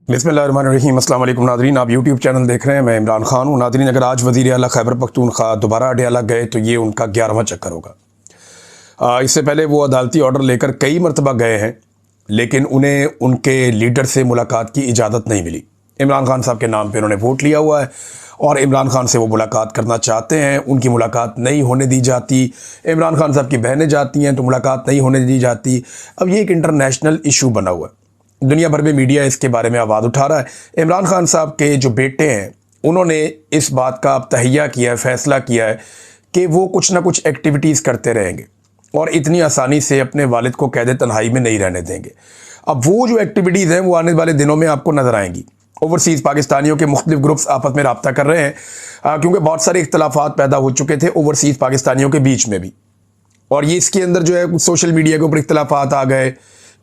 बिस्मिल्लाहिर्रहमानिर्रहीम। अस्सलाम वालेकुम नादरीन, आप यूट्यूब चैनल देख रहे हैं। मैं इमरान खान हूँ। नादरीन, अगर आज वज़ीर आला खैबर पख्तूनख्वा दोबारा अडयाला गए तो ये उनका 11वां चक्कर होगा। इससे पहले वो अदालती ऑर्डर लेकर कई मरतबा गए हैं, लेकिन उन्हें उनके लीडर से मुलाकात की इजाज़त नहीं मिली। इमरान खान साहब के नाम पर उन्होंने वोट लिया हुआ है और इमरान खान से वो मुलाकात करना चाहते हैं। उनकी मुलाकात नहीं होने दी जाती। इमरान खान साहब की बहनें जाती हैं तो मुलाकात नहीं होने दी जाती। अब ये एक इंटरनेशनल इशू बना हुआ है। दुनिया भर में मीडिया इसके बारे में आवाज़ उठा रहा है। इमरान खान साहब के जो बेटे हैं उन्होंने इस बात का अब तहैया किया है, फैसला किया है कि वो कुछ ना कुछ एक्टिविटीज़ करते रहेंगे और इतनी आसानी से अपने वालिद को कैद तन्हाई में नहीं रहने देंगे। अब वो जो एक्टिविटीज़ हैं वो आने वाले दिनों में आपको नज़र आएंगी। ओवरसीज़ पाकिस्तानियों के मुख्तलिफ ग्रुप्स आपस में रब्ता कर रहे हैं, क्योंकि बहुत सारे इख्तलाफात पैदा हो चुके थे ओवरसीज़ पाकिस्तानियों के बीच में भी। और ये इसके अंदर जो है सोशल मीडिया के ऊपर इख्तलाफात आ गए,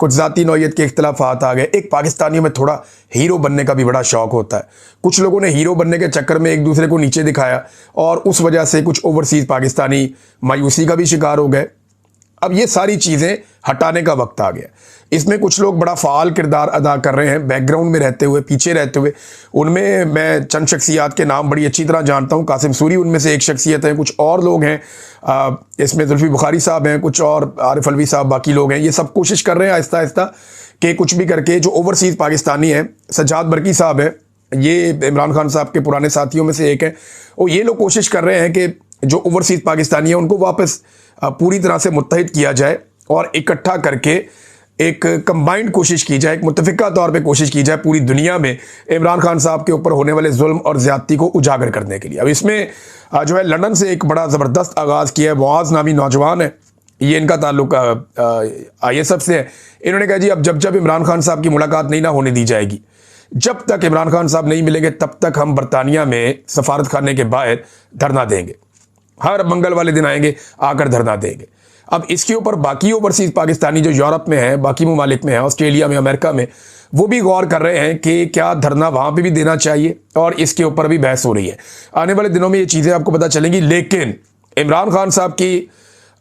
कुछ ज़ाती नौइयत के इख्तलाफात आ गए। एक पाकिस्तानियों में थोड़ा हीरो बनने का भी बड़ा शौक़ होता है। कुछ लोगों ने हीरो बनने के चक्कर में एक दूसरे को नीचे दिखाया और उस वजह से कुछ ओवरसीज़ पाकिस्तानी मायूसी का भी शिकार हो गए। अब ये सारी चीज़ें हटाने का वक्त आ गया। इसमें कुछ लोग बड़ा फ़ाल किरदार अदा कर रहे हैं, बैकग्राउंड में रहते हुए, पीछे रहते हुए। उनमें मैं चंद शख्सियात के नाम बड़ी अच्छी तरह जानता हूँ। कासिम सूरी उनमें से एक शख्सियत है। कुछ और लोग हैं, इसमें जुल्फ़ी बुखारी साहब हैं, कुछ और आरिफ अलवी साहब, बाकी लोग हैं। ये सब कोशिश कर रहे हैं आहिस्ता आहिस्ता कि कुछ भी करके जो ओवरसीज़ पाकिस्तानी हैं, सज्जाद बरकी साहब हैं, ये इमरान खान साहब के पुराने साथियों में से एक हैं, और ये लोग कोशिश कर रहे हैं कि जो ओवरसीज़ पाकिस्तानी हैं उनको वापस पूरी तरह से मुत्तहिद किया जाए और इकट्ठा करके एक कंबाइंड कोशिश की जाए, एक मुत्तफ़िका तौर पे कोशिश की जाए पूरी दुनिया में इमरान खान साहब के ऊपर होने वाले जुल्म और ज़्यादती को उजागर करने के लिए। अब इसमें जो है लंदन से एक बड़ा ज़बरदस्त आगाज़ किया है। मुआज़ नामी नौजवान है, ये इनका ताल्लुक ISF से है। इन्होंने कहा जी अब जब इमरान खान साहब की मुलाकात नहीं ना होने दी जाएगी, जब तक इमरान खान साहब नहीं मिलेंगे तब तक हम बरतानिया में सफारत खाने के बाहर धरना देंगे। हर मंगल वाले दिन आएंगे, आकर धरना देंगे। अब इसके ऊपर बाकी ओवरसीज़ पाकिस्तानी जो यूरोप में हैं, बाकी ममालिक में हैं, ऑस्ट्रेलिया में, अमेरिका में, वो भी गौर कर रहे हैं कि क्या धरना वहाँ पे भी देना चाहिए, और इसके ऊपर भी बहस हो रही है। आने वाले दिनों में ये चीज़ें आपको पता चलेंगी। लेकिन इमरान खान साहब की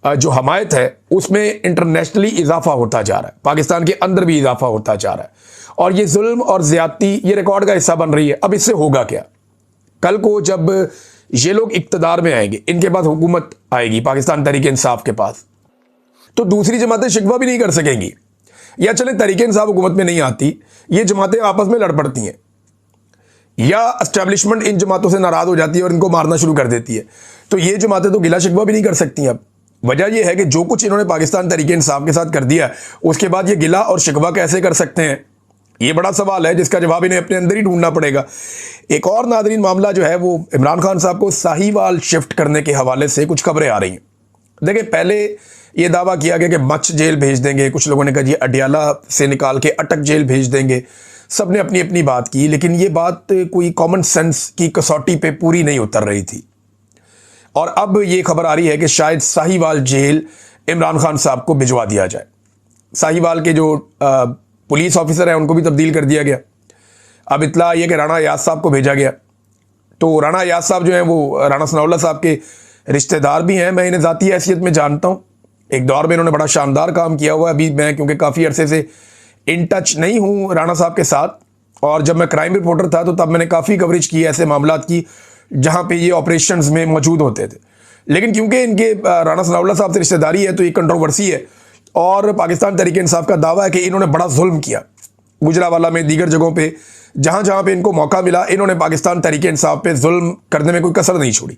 जो हमायत है उसमें इंटरनेशनली इजाफा होता जा रहा है, पाकिस्तान के अंदर भी इजाफा होता जा रहा है, और ये जुल्म और ज़्यादती ये रिकॉर्ड का हिस्सा बन रही है। अब इससे होगा क्या? कल को जब ये लोग इक्तदार में आएंगे, इनके पास हुकूमत आएगी, पाकिस्तान तहरीक इंसाफ के पास, तो दूसरी जमातें शिकवा भी नहीं कर सकेंगी। या चले तहरीक इंसाफ हुकूमत में नहीं आती, ये जमातें आपस में लड़ पड़ती हैं, या एस्टेब्लिशमेंट इन जमातों से नाराज़ हो जाती है और इनको मारना शुरू कर देती है, तो ये जमातें तो गिला शिकवा भी नहीं कर सकती। अब वजह यह है कि जो कुछ इन्होंने पाकिस्तान तहरीक इंसाफ के साथ कर दिया, उसके बाद ये गिला और शिकवा कैसे कर सकते हैं? ये बड़ा सवाल है जिसका जवाब इन्हें अपने अंदर ही ढूंढना पड़ेगा। एक और नादरीन मामला जो है वो इमरान खान साहब को साहिवाल शिफ्ट करने के हवाले से कुछ खबरें आ रही हैं। देखिए, पहले ये दावा किया गया कि मच जेल भेज देंगे, कुछ लोगों ने कहा जी अडयाला से निकाल के अटक जेल भेज देंगे। सब ने अपनी अपनी बात की, लेकिन ये बात कोई कॉमन सेंस की कसौटी पे पूरी नहीं उतर रही थी। और अब ये खबर आ रही है कि शायद साहिवाल जेल इमरान खान साहब को भिजवा दिया जाए। साहिवाल के जो पुलिस ऑफिसर हैं उनको भी तब्दील कर दिया गया। अब इतला ये कि राणा अयाज साहब को भेजा गया। तो राणा अयाज साहब जो हैं वो राणा सनाउल्लाह साहब के रिश्तेदार भी हैं। मैं इन्हें ज़ाती हैसियत में जानता हूँ। एक दौर में इन्होंने बड़ा शानदार काम किया हुआ है। अभी मैं क्योंकि काफ़ी अरसे से इन टच नहीं हूँ राणा साहब के साथ, और जब मैं क्राइम रिपोर्टर था तो तब मैंने काफ़ी कवरेज की ऐसे मामलात की जहाँ पे ये ऑपरेशंस में मौजूद होते थे। लेकिन क्योंकि इनके राणा सनाउल्लाह साहब से रिश्तेदारी है तो ये कंट्रोवर्सी है, और पाकिस्तान तहरीक इंसाफ का दावा है कि इन्होंने बड़ा जुल्म किया गुजरावाला में, दीगर जगहों पे जहाँ जहाँ पे इनको मौका मिला इन्होंने पाकिस्तान तहरीक इंसाफ पे जुल्म करने में कोई कसर नहीं छोड़ी।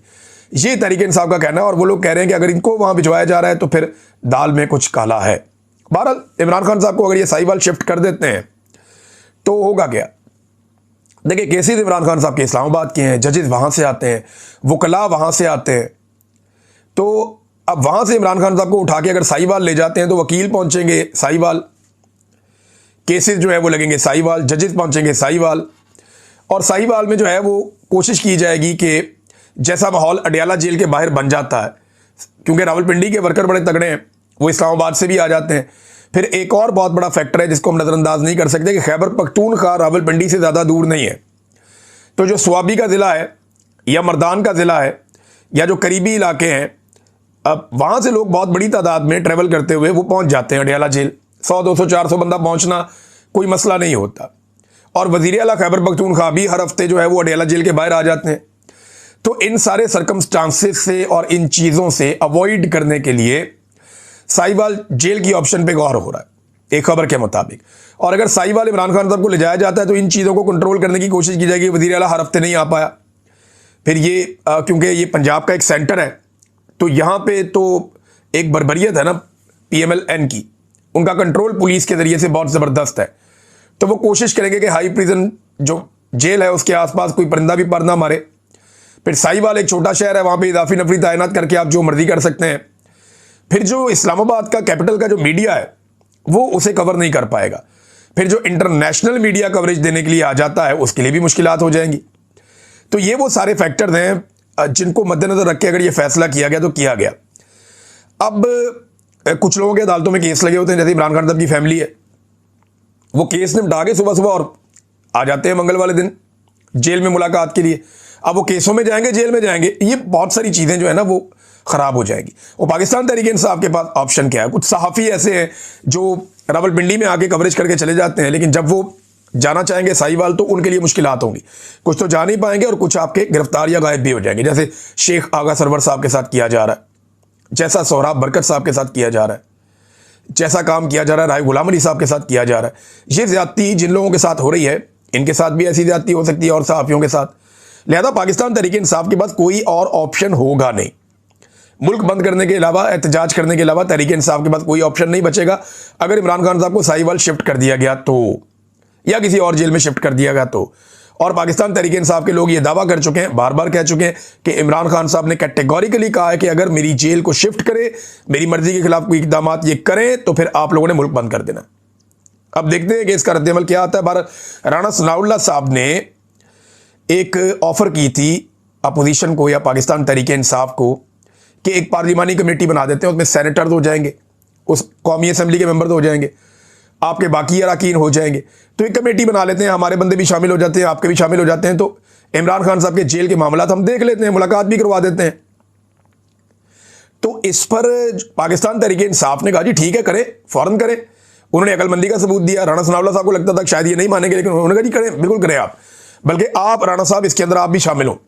ये तहरीक इंसाफ का कहना है, और वो लोग कह रहे हैं कि अगर इनको वहाँ भिजवाया जा रहा है तो फिर दाल में कुछ काला है। बहरहाल इमरान खान साहब को अगर ये साहिवाल शिफ्ट कर देते हैं तो होगा क्या? देखिए, केसेस इमरान खान साहब के इस्लामाबाद के हैं, जजेस वहाँ से आते हैं, वकला वहाँ से आते हैं। तो अब वहाँ से इमरान खान साहब को उठा के अगर साहिवाल ले जाते हैं तो वकील पहुँचेंगे साहिवाल, केसेस जो है वो लगेंगे साहिवाल, जजेस पहुँचेंगे साहिवाल, और साहिवाल में जो है वो कोशिश की जाएगी कि जैसा माहौल अडयाला जेल के बाहर बन जाता है, क्योंकि रावलपिंडी के वर्कर बड़े तगड़े हैं, वो इस्लामाबाद से भी आ जाते हैं। फिर एक और बहुत बड़ा फैक्टर है जिसको हम नज़रअंदाज नहीं कर सकते कि खैबर पख्तूनख्वा रावलपिंडी से ज़्यादा दूर नहीं है। तो जो स्वाबी का ज़िला है या मर्दान का ज़िला है या जो करीबी इलाके हैं, अब वहाँ से लोग बहुत बड़ी तादाद में ट्रैवल करते हुए वो पहुँच जाते हैं अडयाला जेल। 100, 200, 400 बंदा पहुँचना कोई मसला नहीं होता। और वज़ीर आला खैबर पख्तूनख्वा भी हर हफ्ते जो है वो अडयाला जेल के बाहर आ जाते हैं। तो इन सारे सर्कमस्टांसेस से और इन चीज़ों से अवॉइड करने के लिए साहिवाल जेल की ऑप्शन पे गौर हो रहा है एक खबर के मुताबिक। और अगर साहिवाल इमरान खान साहब को ले जाया जाता है तो इन चीज़ों को कंट्रोल करने की कोशिश की जाएगी। वज़ीर आला हर हफ्ते नहीं आ पाया, फिर ये क्योंकि ये पंजाब का एक सेंटर है तो यहाँ पे तो एक बर्बरियत है ना PMLN की, उनका कंट्रोल पुलिस के ज़रिए से बहुत ज़बरदस्त है। तो वो कोशिश करेंगे कि हाई प्रिजन जो जेल है उसके आसपास कोई परिंदा भी पर ना मारे। फिर साहिवाल एक छोटा शहर है, वहाँ पे इजाफी नफरी तैनात करके आप जो मर्जी कर सकते हैं। फिर जो इस्लामाबाद का कैपिटल का जो मीडिया है वो उसे कवर नहीं कर पाएगा। फिर जो इंटरनेशनल मीडिया कवरेज देने के लिए आ जाता है उसके लिए भी मुश्किलात हो जाएंगी। तो ये वो सारे फैक्टर्स हैं जिनको मद्देनजर रख के अगर ये फैसला किया गया तो किया गया। अब कुछ लोगों के अदालतों में केस लगे होते हैं, जैसे इमरान खान साहब की फैमिली है, वो केस निपटा के सुबह सुबह और आ जाते हैं मंगल वाले दिन जेल में मुलाकात के लिए। अब वो केसों में जाएंगे, जेल में जाएंगे, ये बहुत सारी चीज़ें जो है ना वो ख़राब हो जाएंगी। और पाकिस्तान तहरीक इंसाफ के पास ऑप्शन क्या है? कुछ सहाफ़ी ऐसे हैं जो रावलपिंडी में आके कवरेज करके चले जाते हैं, लेकिन जब वो जाना चाहेंगे साहिवाल तो उनके लिए मुश्किलात होंगी। कुछ तो जा नहीं पाएंगे और कुछ आपके गिरफ्तार या गायब भी हो जाएंगे, जैसे शेख आगा सरवर साहब के साथ किया जा रहा है, जैसा सोहराब बरकत साहब के साथ किया जा रहा है, जैसा काम किया जा रहा है राय गुलाम अली साहब के साथ किया जा रहा है। ये ज्यादती जिन लोगों के साथ हो रही है इनके साथ भी ऐसी ज्यादती हो सकती है और सहाफ़ियों के साथ। लिहाजा पाकिस्तान तहरीक इंसाफ के पास कोई और ऑप्शन होगा नहीं। मुल्क बंद करने के अलावा, एहतजाज करने के अलावा तहरीक इंसाफ के पास कोई ऑप्शन नहीं बचेगा। अगर इमरान खान साहब को साहिवाल शिफ्ट कर दिया गया तो, या किसी और जेल में शिफ्ट कर दिया गया तो। और पाकिस्तान तहरीक इंसाफ के लोग ये दावा कर चुके हैं, बार बार कह चुके हैं कि इमरान खान साहब ने कैटेगोरिकली कहा है कि अगर मेरी जेल को शिफ्ट करे, मेरी मर्जी के खिलाफ कोई इकदाम ये करें तो फिर आप लोगों ने मुल्क बंद कर देना। अब देखते हैं कि इसका रद्दअमल क्या आता है। राणा सनाउल्लाह साहब ने एक ऑफर की थी अपोजिशन को या पाकिस्तान तहरीक इंसाफ को कि एक पार्लिमानी कमेटी बना देते हैं, उसमें सेनेटर हो जाएंगे, उस कौमी असम्बली के मेंबर हो जाएंगे, आपके बाकी अरकान हो जाएंगे। तो एक कमेटी बना लेते हैं, हमारे बंदे भी शामिल हो जाते हैं, आपके भी शामिल हो जाते हैं, तो इमरान खान साहब के जेल के मामला हम देख लेते हैं, मुलाकात भी करवा देते हैं। तो इस पर पाकिस्तान तहरीक इंसाफ ने कहा जी ठीक है, करें, फौरन करें। उन्होंने अकलमंदी का सबूत दिया। राणा सनाउल्लाह साहब को लगता था शायद ये नहीं मानेंगे, लेकिन उन्होंने कहा जी करें, बिल्कुल करें आप, बल्कि आप राणा साहब इसके अंदर आप भी शामिल हो।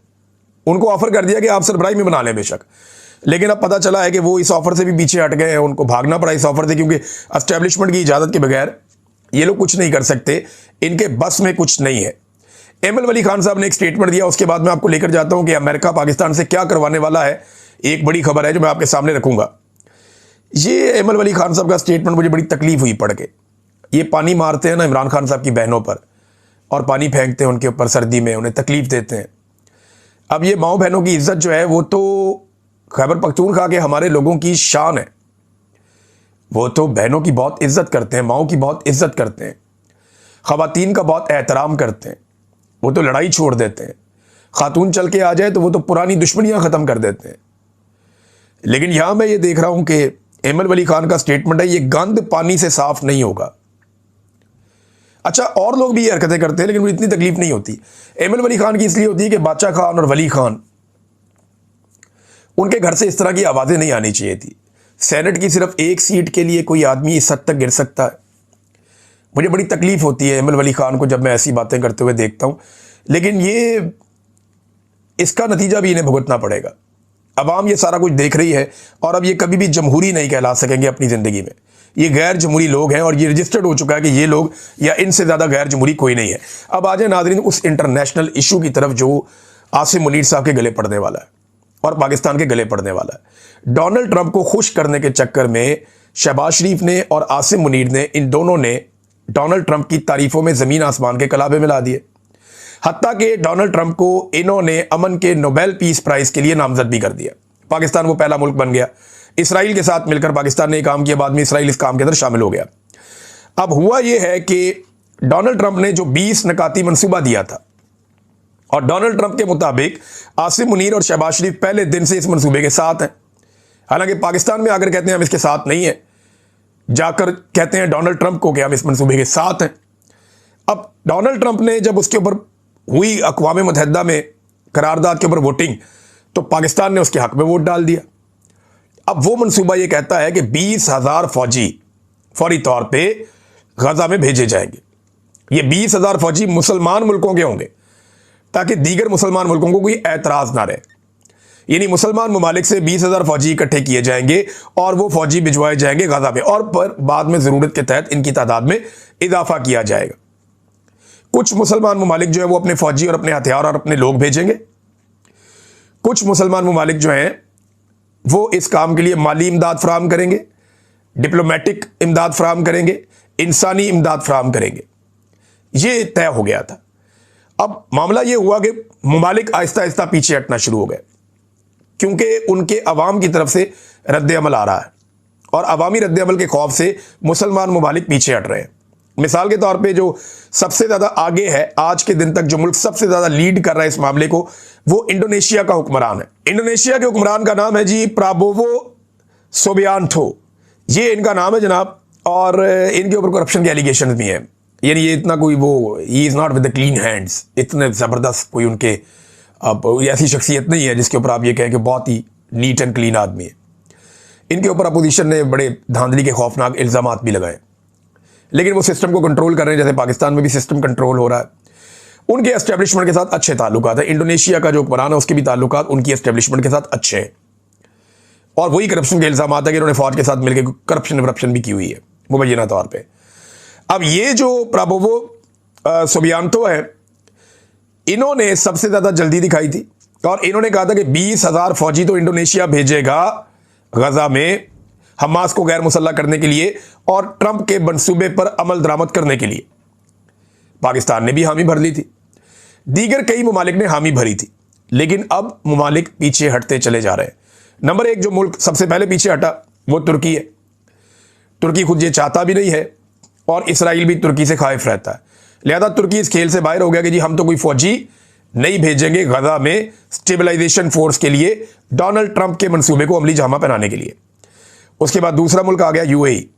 उनको ऑफर कर दिया कि आप सरबराही में बना लें बेशक, लेकिन अब पता चला है कि वो इस ऑफर से भी पीछे हट गए हैं, उनको भागना पड़ा इस ऑफर से, क्योंकि एस्टेब्लिशमेंट की इजाज़त के बगैर ये लोग कुछ नहीं कर सकते, इनके बस में कुछ नहीं है। एमएल वली खान साहब ने एक स्टेटमेंट दिया, उसके बाद मैं आपको लेकर जाता हूं कि अमेरिका पाकिस्तान से क्या करवाने वाला है। एक बड़ी खबर है जो मैं आपके सामने रखूंगा। ये एमएल वली खान साहब का स्टेटमेंट मुझे बड़ी तकलीफ हुई पढ़ के। ये पानी मारते हैं ना इमरान खान साहब की बहनों पर, और पानी फेंकते हैं उनके ऊपर सर्दी में, उन्हें तकलीफ देते हैं। अब ये माओ बहनों की इज्जत जो है वो तो खैबर पख्तूनख्वा के हमारे लोगों की शान है, वो तो बहनों की बहुत इज्जत करते हैं, माओ की बहुत इज्जत करते हैं, ख़वातीन का बहुत एहतराम करते हैं, वो तो लड़ाई छोड़ देते हैं। खातून चल के आ जाए तो वो तो पुरानी दुश्मनियां ख़त्म कर देते हैं। लेकिन यहां मैं ये देख रहा हूं कि एमएल वली खान का स्टेटमेंट है, ये गंद पानी से साफ नहीं होगा। अच्छा, और लोग भी ये हरकतें करते हैं, लेकिन मुझे इतनी तकलीफ नहीं होती। एमएल वली खान की इसलिए होती है कि बादशाह खान और वली खान, उनके घर से इस तरह की आवाज़ें नहीं आनी चाहिए थी। सेनेट की सिर्फ एक सीट के लिए कोई आदमी इस हद तक गिर सकता है। मुझे बड़ी तकलीफ होती है एमएल वली खान को जब मैं ऐसी बातें करते हुए देखता हूँ, लेकिन ये इसका नतीजा भी इन्हें भुगतना पड़ेगा। अवाम ये सारा कुछ देख रही है और अब ये कभी भी जमहूरी नहीं कहला सकेंगे अपनी ज़िंदगी में। ये गैर जमहूरी लोग हैं और ये रजिस्टर्ड हो चुका है कि ये लोग या इनसे ज़्यादा गैर जमहूरी कोई नहीं है। अब आ जाए नाज़रीन उस इंटरनेशनल इशू की तरफ जो आसिम मुनीर साहब के गले पड़ने वाला है और पाकिस्तान के गले पड़ने वाला है। डोनाल्ड ट्रंप को खुश करने के चक्कर में शहबाज शरीफ ने और आसिम मुनीर ने, इन दोनों ने डोनाल्ड ट्रंप की तारीफों में ज़मीन आसमान के कलाबे मिला दिए। हत्ता कि डोनाल्ड ट्रंप को इन्होंने अमन के नोबेल पीस प्राइज़ के लिए नामजद भी कर दिया। पाकिस्तान वो पहला मुल्क बन गया। इसराइल के साथ मिलकर पाकिस्तान ने काम किया, बाद में इसराइल इस काम के अंदर शामिल हो गया। अब हुआ यह है कि डोनाल्ड ट्रंप ने जो 20 नकाती मंसूबा दिया था, और डोनाल्ड ट्रंप के मुताबिक आसिम मुनीर और शहबाज शरीफ पहले दिन से इस मंसूबे के साथ हैं। हालांकि पाकिस्तान में आकर कहते हैं हम इसके साथ नहीं हैं, जाकर कहते हैं डोनाल्ड ट्रंप को कि हम इस मंसूबे के साथ हैं। अब डोनाल्ड ट्रंप ने जब उसके ऊपर हुई अक़वाम मुत्तहिदा में करारदाद के ऊपर वोटिंग, तो पाकिस्तान ने उसके हक में वोट डाल दिया। अब वो मंसूबा ये कहता है कि 20,000 फौजी फौरी तौर पे गजा में भेजे जाएंगे। ये 20,000 फौजी मुसलमान मुल्कों के होंगे ताकि दीगर मुसलमान मुल्कों को कोई एतराज ना रहे। यानी मुसलमान ममालिक से 20,000 फौजी इकट्ठे किए जाएंगे और वो फौजी भिजवाए जाएंगे गाजा में, और पर बाद में ज़रूरत के तहत इनकी तादाद में इजाफा किया जाएगा। कुछ मुसलमान ममालिक जो है वो अपने फौजी और अपने हथियार और अपने लोग भेजेंगे। कुछ मुसलमान ममालिक जो हैं वो इस काम के लिए माली इमदाद फराहम करेंगे, डिप्लोमेटिक इमदाद फराहम करेंगे, इंसानी इमदाद फराहम करेंगे। ये तय हो गया था। अब मामला ये हुआ कि ममालिक आहिस्ता आहिस्ता पीछे हटना शुरू हो गए क्योंकि उनके अवाम की तरफ से रद्द अमल आ रहा है और अवामी रद्द अमल के खौफ से मुसलमान ममालिक पीछे हट रहे हैं। मिसाल के तौर पे जो सबसे ज़्यादा आगे है, आज के दिन तक जो मुल्क सबसे ज़्यादा लीड कर रहा है इस मामले को, वो इंडोनेशिया का हुक्मरान है। इंडोनेशिया के हुक्मरान का नाम है जी प्राबोवो सुबियांतो, ये इनका नाम है जनाब। और इनके ऊपर करप्शन के एलिगेशन भी हैं। यानी ये इतना कोई वो he is not with the clean hands, इतने ज़बरदस्त कोई उनके अब ऐसी शख्सियत नहीं है जिसके ऊपर आप ये कहें कि बहुत ही नीट एंड क्लीन आदमी है। इनके ऊपर अपोजिशन ने बड़े धांधली के खौफनाक इल्ज़ाम भी लगाए, लेकिन वो सिस्टम को कंट्रोल कर रहे हैं, जैसे पाकिस्तान में भी सिस्टम कंट्रोल हो रहा है। उनके एस्टेब्लिशमेंट के साथ अच्छे ताल्लुकात है। इंडोनेशिया का जो हुक्मरान है उसके भी ताल्लुकात उनकी एस्टेब्लिशमेंट के साथ अच्छे हैं, और वही करप्शन के इल्ज़ाम आता है कि इन्होंने फौज के साथ मिलकर करप्शन भी की हुई है मुबैना तौर पर। अब ये जो प्राबोवो सुबियांतो है, इन्होंने सबसे ज़्यादा जल्दी दिखाई थी और इन्होंने कहा था कि 20,000 फौजी तो इंडोनेशिया भेजेगा गजा में हमास को गैर मुसल्लह करने के लिए और ट्रंप के मंसूबे पर अमल दरामद करने के लिए। पाकिस्तान ने भी हामी भर ली थी, दीगर कई ममालिक ने हामी भरी थी, लेकिन अब ममालिक पीछे हटते चले जा रहे हैं। नंबर एक जो मुल्क सबसे पहले पीछे हटा वो तुर्की है। तुर्की खुद ये चाहता भी नहीं है और इसराइल भी तुर्की से खाइफ रहता है, लिहाजा तुर्की इस खेल से बाहर हो गया कि जी हम तो कोई फौजी नहीं भेजेंगे गजा में स्टेबलाइजेशन फोर्स के लिए, डोनाल्ड ट्रंप के मंसूबे को अमली जामा पहनाने के लिए। उसके बाद दूसरा मुल्क आ गया यूएई।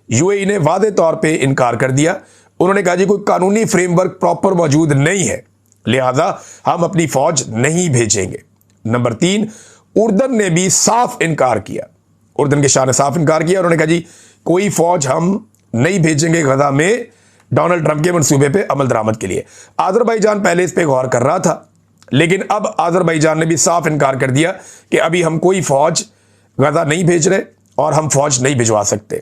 यूएई ने वादे तौर पे इनकार कर दिया। उन्होंने कहा जी कोई कानूनी फ्रेमवर्क प्रॉपर मौजूद नहीं है, लिहाजा हम अपनी फौज नहीं भेजेंगे। नंबर 3, उर्दन ने भी साफ इनकार किया। उर्दन के शाह ने साफ इनकार किया। उन्होंने कहा जी कोई फौज हम नहीं भेजेंगे गजा में डोनाल्ड ट्रंप के मंसूबे पे अमल दरामद के लिए। अजरबैजान पहले इस पे गौर कर रहा था, लेकिन अब अजरबैजान ने भी साफ इनकार कर दिया कि अभी हम कोई फौज गजा नहीं भेज रहे और हम फौज नहीं भिजवा सकते।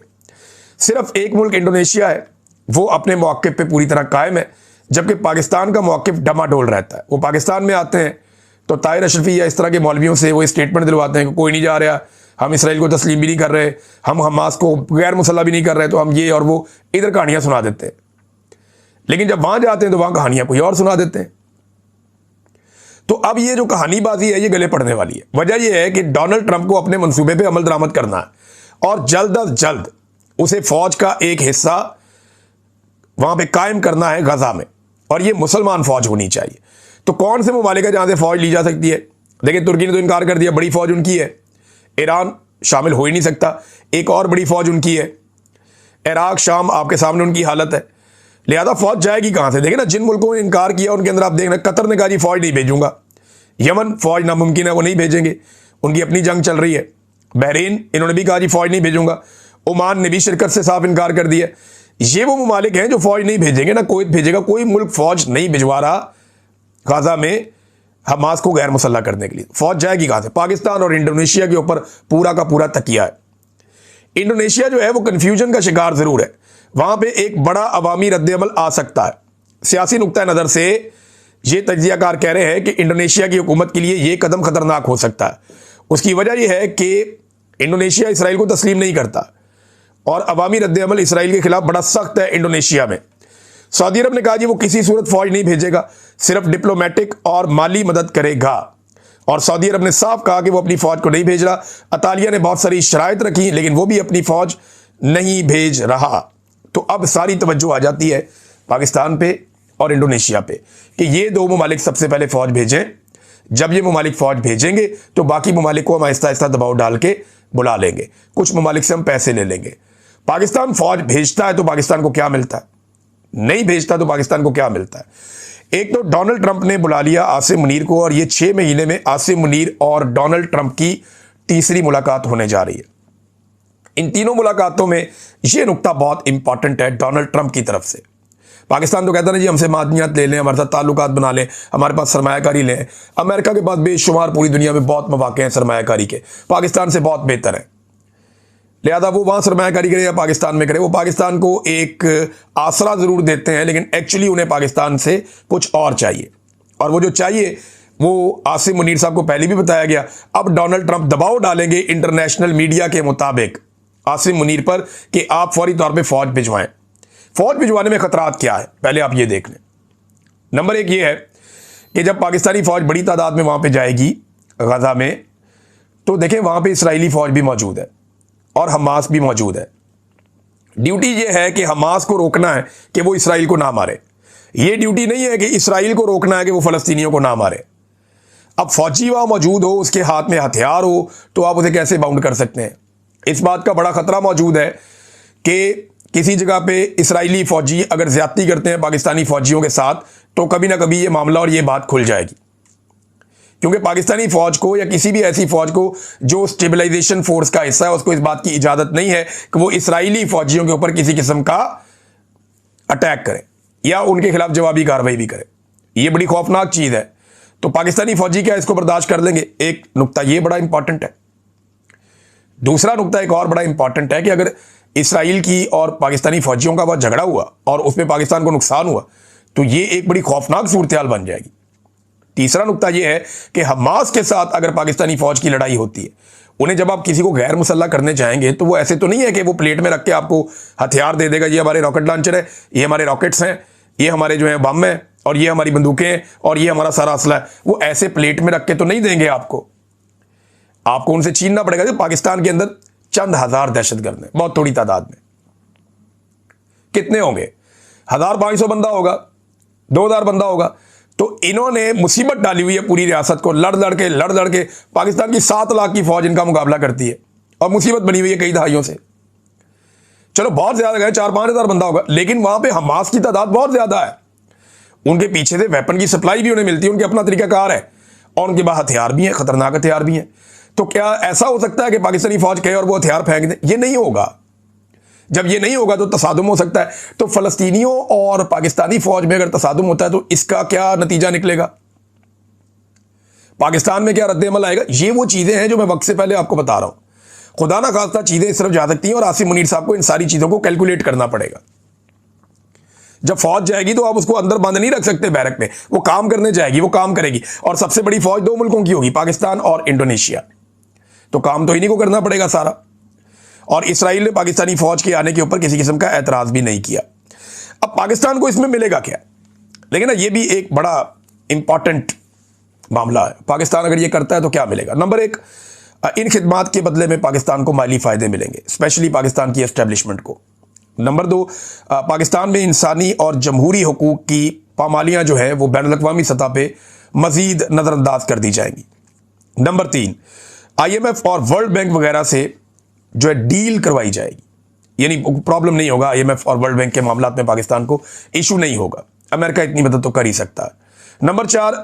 सिर्फ एक मुल्क इंडोनेशिया है, वो अपने मौक़िफ़ पे पूरी तरह कायम है, जबकि पाकिस्तान का मौक़िफ़ डमाडोल रहता है। वो पाकिस्तान में आते हैं तो ताहिर अशरफी या इस तरह के मौलवियों से वो स्टेटमेंट दिलवाते हैं कि कोई नहीं जा रहा, हम इसराइल को तस्लीम भी नहीं कर रहे, हम हमास को गैर मुसल्लह भी नहीं कर रहे, तो हम ये और वो इधर कहानियाँ सुना देते हैं। लेकिन जब वहां जाते हैं तो वहां कहानियां कोई और सुना देते हैं। तो अब ये जो कहानीबाजी है ये गले पड़ने वाली है। वजह यह है कि डोनाल्ड ट्रंप को अपने मंसूबे पे अमल दरामद करना है और जल्द अज जल्द उसे फौज का एक हिस्सा वहां पे कायम करना है गजा में, और ये मुसलमान फौज होनी चाहिए। तो कौन से ममालिक है जहां से फौज ली जा सकती है? देखिए तुर्की ने तो इनकार कर दिया, बड़ी फौज उनकी है, ईरान शामिल हो ही नहीं सकता। एक और बड़ी फौज उनकी है, इराक शाम आपके सामने उनकी हालत है, लिहाजा फौज जाएगी कहां से? देखिए ना, जिन मुल्कों ने इनकार किया उनके अंदर आप देखना, कतर ने कहा जी फौज नहीं भेजूंगा, यमन फौज नामुमकिन है वो नहीं भेजेंगे, उनकी अपनी जंग चल रही है। बहरीन इन्होंने भी कहा जी फौज नहीं भेजूंगा। ओमान ने भी शिरकत से साफ इनकार कर दिया। ये वो ममालिक हैं जो फौज नहीं भेजेंगे, ना कुवैत भेजेगा, कोई मुल्क फौज नहीं भिजवा रहा गाजा में हमास को गैर मुसल्लह करने के लिए। फौज जाएगी कहां से? पाकिस्तान और इंडोनेशिया के ऊपर पूरा का पूरा तकिया है। इंडोनेशिया जो है वो कंफ्यूजन का शिकार जरूर है, वहां पे एक बड़ा अवामी रद्द-ए-अमल आ सकता है। सियासी नुक्ता नज़र से ये तज्जियाकार कह रहे हैं कि इंडोनेशिया की हुकूमत के लिए ये कदम खतरनाक हो सकता है। उसकी वजह यह है कि इंडोनेशिया इसराइल को तस्लीम नहीं करता और अवामी रद्द-ए-अमल इसराइल के खिलाफ बड़ा सख्त है इंडोनेशिया में। सऊदी अरब ने कहा जी वो किसी सूरत फौज नहीं भेजेगा, सिर्फ डिप्लोमेटिक और माली मदद करेगा, और सऊदी अरब ने साफ कहा कि वो अपनी फौज को नहीं भेज रहा। अतालिया ने बहुत सारी शराइत रखी लेकिन वो भी अपनी फौज नहीं भेज रहा। तो अब सारी तवज्जो आ जाती है पाकिस्तान पे और इंडोनेशिया पे कि ये दो ममालिक सबसे पहले फौज भेजें। जब ये ममालिक फौज भेजेंगे तो बाकी ममालिक को हम आहिस्ता आहिस्ता दबाव डाल के बुला लेंगे, कुछ ममालिक से हम पैसे ले लेंगे। पाकिस्तान फौज भेजता है तो पाकिस्तान को क्या मिलता है? नहीं भेजता तो पाकिस्तान को क्या मिलता है? एक तो डोनाल्ड ट्रंप ने बुला लिया आसिम मुनीर को, और ये 6 महीने में आसिम मुनीर और डोनाल्ड ट्रंप की तीसरी मुलाकात होने जा रही है। इन तीनों मुलाकातों में यह नुक्ता बहुत इंपॉर्टेंट है डोनाल्ड ट्रंप की तरफ से। पाकिस्तान तो कहता है जी हमसे मादनियात ले लें, हमारे साथ ताल्लुकात बना लें, हमारे पास सरमायाकारी लें। अमेरिका के पास बेशुमार पूरी दुनिया में बहुत मौके हैं सरमायाकारी के, पाकिस्तान से बहुत बेहतर है। लिहाजा वो वहाँ सरमायाकारी करे या पाकिस्तान में करे, वो पाकिस्तान को एक आसरा ज़रूर देते हैं, लेकिन एक्चुअली उन्हें पाकिस्तान से कुछ और चाहिए। और वो जो चाहिए वो आसिम मुनीर साहब को पहले भी बताया गया। अब डोनाल्ड ट्रंप दबाव डालेंगे इंटरनेशनल मीडिया के मुताबिक आसिम मुनीर पर कि आप फौरी तौर पे फौज भिजवाएं। फौज भिजवाने में खतरात क्या है, पहले आप ये देख लें। नंबर एक ये है कि जब पाकिस्तानी फौज बड़ी तादाद में वहां पे जाएगी गजा में, तो देखें वहां पे इस्राएली फौज भी मौजूद है और हमास भी मौजूद है। ड्यूटी ये है कि हमास को रोकना है कि वो इसराइल को ना मारे। ये ड्यूटी नहीं है कि इसराइल को रोकना है कि वो फलस्तीनियों को ना मारे। अब फौजी वहां मौजूद हो, उसके हाथ में हथियार हो, तो आप उसे कैसे बाउंड कर सकते हैं। इस बात का बड़ा खतरा मौजूद है कि किसी जगह पे इस्राएली फौजी अगर ज्यादती करते हैं पाकिस्तानी फौजियों के साथ, तो कभी ना कभी ये मामला और ये बात खुल जाएगी। क्योंकि पाकिस्तानी फौज को या किसी भी ऐसी फौज को जो स्टेबलाइजेशन फोर्स का हिस्सा है, उसको इस बात की इजाजत नहीं है कि वो इस्राएली फौजियों के ऊपर किसी किस्म का अटैक करे या उनके खिलाफ जवाबी कार्रवाई भी करे। ये बड़ी खौफनाक चीज है। तो पाकिस्तानी फौजी क्या इसको बर्दाश्त कर लेंगे? एक नुक्ता ये बड़ा इंपॉर्टेंट है। दूसरा नुक्ता एक और बड़ा इंपॉर्टेंट है कि अगर इसराइल की और पाकिस्तानी फौजियों का वह झगड़ा हुआ और उसमें पाकिस्तान को नुकसान हुआ, तो ये एक बड़ी खौफनाक सूरत-ए-हाल बन जाएगी। तीसरा नुक्ता यह है कि हमास के साथ अगर पाकिस्तानी फौज की लड़ाई होती है, उन्हें जब आप किसी को गैर मुसल्लह करने जाएंगे तो वो ऐसे तो नहीं है कि वो प्लेट में रख के आपको हथियार दे देगा, ये हमारे रॉकेट लॉन्चर है, ये हमारे रॉकेट्स हैं, ये हमारे जो है बम है, और ये हमारी बंदूकें हैं, और ये हमारा सारा असला है। वो ऐसे प्लेट में रख के तो नहीं देंगे आपको। आपको उनसे छीनना पड़ेगा। जो पाकिस्तान के अंदर चंद हजार दहशतगर्द हैं, बहुत थोड़ी तादाद में। कितने होंगे? 1500 बंदा होगा, 2000 बंदा होगा। तो इन्होंने मुसीबत डाली हुई है पूरी रियासत को। लड़ लड़ के पाकिस्तान की 7 लाख की फौज इनका मुकाबला करती है और मुसीबत बनी हुई है कई दहाइयों से। चलो बहुत ज्यादा गए, 4-5 हजार बंदा होगा, लेकिन वहां पे हमास की तादाद बहुत ज्यादा है। उनके पीछे से वेपन की सप्लाई भी उन्हें मिलती है, उनके अपना तरीकाकार है, और उनके पास हथियार भी हैं, खतरनाक हथियार भी हैं। तो क्या ऐसा हो सकता है कि पाकिस्तानी फौज कहे और वो हथियार फेंक दे? ये नहीं होगा। जब ये नहीं होगा तो तसादुम हो सकता है। तो फलस्तीनियों और पाकिस्तानी फौज में अगर तसादुम होता है तो इसका क्या नतीजा निकलेगा? पाकिस्तान में क्या रद्द-ए-अमल आएगा? ये वो चीजें हैं जो मैं वक्त से पहले आपको बता रहा हूं। खुदा ना खास्ता चीजें इस तरफ जा सकती हैं और आसिम मुनीर साहब को इन सारी चीजों को कैलकुलेट करना पड़ेगा। जब फौज जाएगी तो आप उसको अंदर बंद नहीं रख सकते बैरक में। वो काम करने जाएगी, वो काम करेगी, और सबसे बड़ी फौज 2 मुल्कों की होगी, पाकिस्तान और इंडोनेशिया। तो काम तो इन्हीं को करना पड़ेगा सारा। और इसराइल ने पाकिस्तानी फौज के आने के ऊपर किसी किस्म का एतराज भी नहीं किया। अब पाकिस्तान को इसमें मिलेगा क्या? लेकिन ना ये भी एक बड़ा इंपॉर्टेंट मामला है। पाकिस्तान अगर ये करता है तो क्या मिलेगा? नंबर 1, इन खिदमात के बदले में पाकिस्तान को माली फायदे मिलेंगे, स्पेशली पाकिस्तान की एस्टेब्लिशमेंट को। नंबर 2, पाकिस्तान में इंसानी और जमहूरी हुकूक की पामालियां जो है वो बैनुल अक़वामी सतह पे मजीद नज़रअंदाज कर दी जाएंगी। नंबर 3, IMF और वर्ल्ड बैंक वगैरह से जो है डील करवाई जाएगी, यानी प्रॉब्लम नहीं होगा। IMF और वर्ल्ड बैंक के मामलात में पाकिस्तान को इशू नहीं होगा। अमेरिका इतनी मदद तो कर ही सकता है। नंबर 4,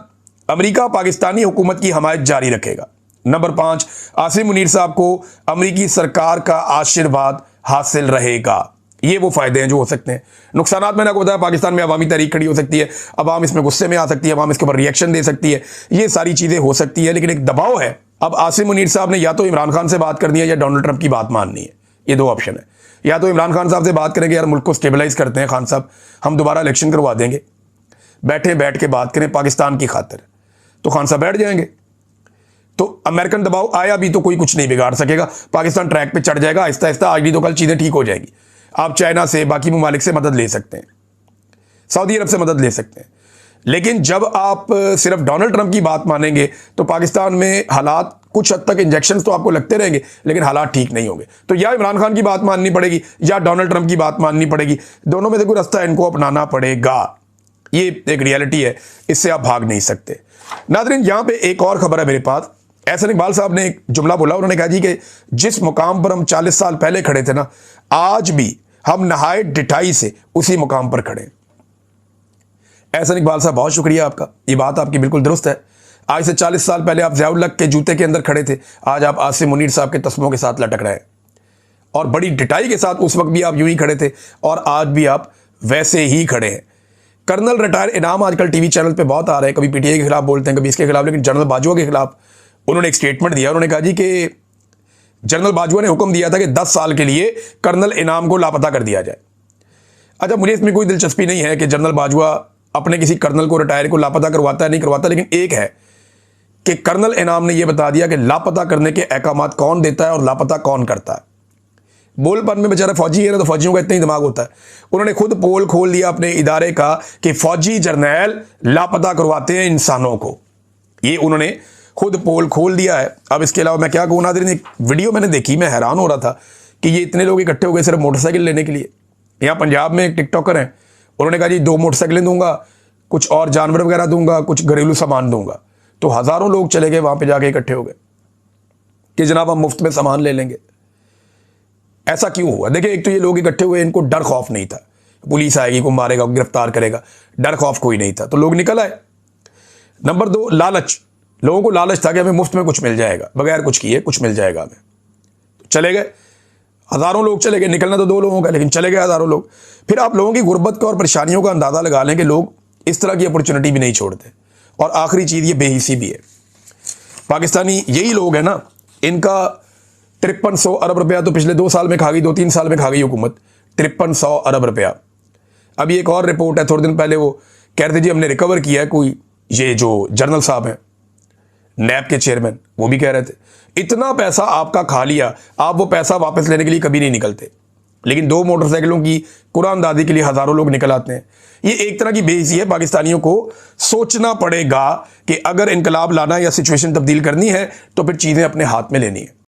अमेरिका पाकिस्तानी हुकूमत की हमायत जारी रखेगा। नंबर 5, आसिम मुनीर साहब को अमेरिकी सरकार का आशीर्वाद हासिल रहेगा। ये वो फायदे हैं जो हो सकते हैं। नुकसानात मैंने आपको बताया, पाकिस्तान में अवामी तहरीक खड़ी हो सकती है, अवाम इसमें गुस्से में आ सकती है, अवाम इसके ऊपर रिएक्शन दे सकती है, ये सारी चीजें हो सकती है। लेकिन एक दबाव है। अब आसिम मुनीर साहब ने या तो इमरान खान से बात करनी है या डोनाल्ड ट्रंप की बात माननी है। ये 2 ऑप्शन है। या तो इमरान खान साहब से बात करेंगे, यार मुल्क को स्टेबलाइज करते हैं खान साहब, हम दोबारा इलेक्शन करवा देंगे, बैठ के बात करें पाकिस्तान की खातिर, तो खान साहब बैठ जाएंगे। तो अमेरिकन दबाव आया भी तो कोई कुछ नहीं बिगाड़ सकेगा। पाकिस्तान ट्रैक पे चढ़ जाएगा आहिस्ता आहिस्ता। आज नहीं तो कल चीजें ठीक हो जाएंगी। आप चाइना से, बाकी ममालिक से मदद ले सकते हैं, सऊदी अरब से मदद ले सकते हैं। लेकिन जब आप सिर्फ डोनाल्ड ट्रंप की बात मानेंगे तो पाकिस्तान में हालात कुछ हद तक इंजेक्शंस तो आपको लगते रहेंगे, लेकिन हालात ठीक नहीं होंगे। तो या इमरान खान की बात माननी पड़ेगी या डोनाल्ड ट्रंप की बात माननी पड़ेगी। दोनों में से कोई रास्ता इनको अपनाना पड़ेगा। ये एक रियलिटी है, इससे आप भाग नहीं सकते। नाज़रीन, यहां पे एक और खबर है मेरे पास। एहसन इकबाल साहब ने एक जुमला बोला, उन्होंने कहा जी कि जिस मुकाम पर हम 40 साल पहले खड़े थे ना, आज भी हम नहायत डिठाई से उसी मुकाम पर खड़े। एहसन इकबाल साहब, बहुत शुक्रिया आपका। ये बात आपकी बिल्कुल दुरुस्त है। आज से 40 साल पहले आप ज़ियाउल हक के जूते के अंदर खड़े थे, आज आप आसिम मुनीर साहब के तस्मों के साथ लटक रहे हैं, और बड़ी डिठाई के साथ उस वक्त भी आप यूं ही खड़े थे और आज भी आप वैसे ही खड़े हैं। कर्नल रिटायर इनाम आजकल टीवी चैनल पे बहुत आ रहे हैं, कभी पीटीआई के खिलाफ बोलते हैं, कभी इसके खिलाफ, लेकिन जनरल बाजवा के खिलाफ उन्होंने एक स्टेटमेंट दिया। उन्होंने कहा जी कि जनरल बाजवा ने हुक्म दिया था कि 10 साल के लिए कर्नल इनाम को लापता कर दिया जाए। अच्छा, मुझे इसमें कोई दिलचस्पी नहीं है कि जनरल बाजवा अपने किसी कर्नल को, रिटायर को लापता करवाता है नहीं करवाता, लेकिन एक है कि कर्नल इनाम ने यह बता दिया कि लापता करने के अहकामात कौन देता है और लापता कौन करता है। बोलपन में बेचारा फौजी है ना, तो फौजियों का इतना ही दिमाग होता है। उन्होंने खुद पोल खोल दिया अपने इदारे का कि फौजी जर्नैल लापता करवाते हैं इंसानों को। ये उन्होंने खुद पोल खोल दिया है। अब इसके अलावा मैं क्या कहूँ नाज़रीन, एक वीडियो मैंने देखी, मैं हैरान हो रहा था कि ये इतने लोग इकट्ठे हो गए सिर्फ मोटरसाइकिल लेने के लिए। यहाँ पंजाब में एक टिकटॉकर हैं, उन्होंने कहा जी 2 मोटरसाइकिलें दूंगा, कुछ और जानवर वगैरह दूंगा, कुछ घरेलू सामान दूंगा। तो हज़ारों लोग चले गए वहाँ पे जाके इकट्ठे हो गए कि जनाब हम मुफ्त में सामान ले लेंगे। ऐसा क्यों हुआ? देखिए, एक तो ये लोग इकट्ठे हुए, इनको डर खौफ नहीं था, पुलिस आएगी, को मारेगा, गिरफ्तार करेगा, डर खौफ कोई नहीं था, तो लोग निकल आए। नंबर 2, लालच। लोगों को लालच था कि हमें मुफ्त में कुछ मिल जाएगा, बगैर कुछ किए कुछ मिल जाएगा हमें। तो चले गए, हज़ारों लोग चले गए। निकलना तो 2 लोगों का, लेकिन चले गए हज़ारों लोग। फिर आप लोगों की गुर्बत का और परेशानियों का अंदाज़ा लगा लें कि लोग इस तरह की अपॉर्चुनिटी भी नहीं छोड़ते। और आखिरी चीज़, ये बेहिसी भी है। पाकिस्तानी यही लोग हैं ना, इनका 5300 अरब रुपया तो पिछले 2 साल में खा गई, 2-3 साल में खा गई हुकूमत, 5300 अरब रुपया। अभी एक और रिपोर्ट है, थोड़े दिन पहले वो कह रहे थे जी हमने रिकवर किया है, कोई ये जो जनरल साहब हैं नैब के चेयरमैन, वो भी कह रहे थे इतना पैसा आपका खा लिया, आप वो पैसा वापस लेने के लिए कभी नहीं निकलते। लेकिन 2 मोटरसाइकिलों की कुरानदादी के लिए हज़ारों लोग निकल आते हैं। ये एक तरह की बेइज्जती है। पाकिस्तानियों को सोचना पड़ेगा कि अगर इनकलाब लाना या सिचुएशन तब्दील करनी है तो फिर चीज़ें अपने हाथ में लेनी है।